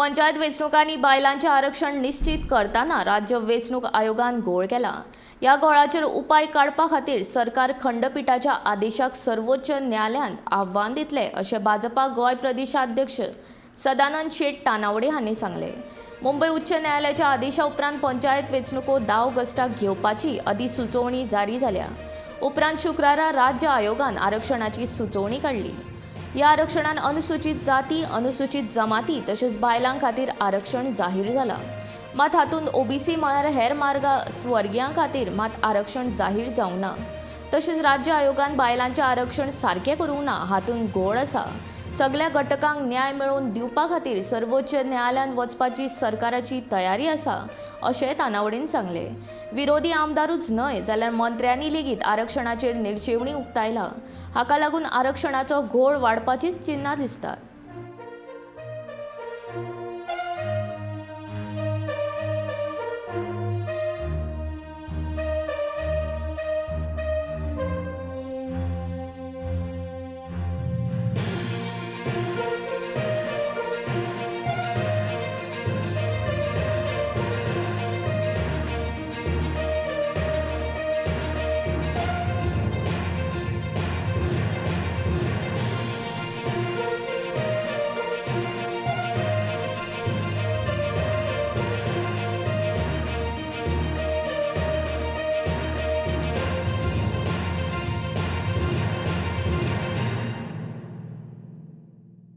पंचायत वेंचणुकांनी बायलांचे आरक्षण निश्चित करताना राज्य वेंचणूक आयोगान घोळ केला। या घोळाचेर उपाय काडपा खातीर सरकार खंडपीठाच्या आदेशाक सर्वोच्च न्यायालयान आव्हान दितले अशें भाजपा गोय प्रदेशाध्यक्ष सदानंद शेट तानावडे हांणी सांगले। मुंबई उच्च न्यायालयाच्या आदेशा उपरांत पंचायत वेंचणुको 10 ऑगस्टाक घेवपाची अधिसुचोवणी जारी जाल्या। उपरांत शुक्रारा राज्य आयोगान आरक्षणाची सुचोवणी काडली। या आरक्षणान अनुसूचित जाती, अनुसूचित जमाती तशेंच बायलां खातीर आरक्षण जाहीर जाला। मात हातूंत ओबीसी म्हळ्यार हेर मागासवर्गीयां खातीर मात आरक्षण जाहीर जावंक ना। तशेंच राज्य आयोगान बायलांचें आरक्षण सारकें करूंक ना हातूंत घोळ आसा। सगळ्या घटकांक न्याय मेळोवन दिवपा खातीर सर्वोच्च न्यायालयान वचपाची सरकाराची तयारी आसा अशें तानावडेन सांगले। विरोधी आमदारूच न्हय जाल्यार मंत्र्यांनी लेगीत आरक्षणाचेर निरशेवणी उक्तायला। हाका लागून आरक्षणाचो घोळ वाडपाचीच चिन्नां दिसतात।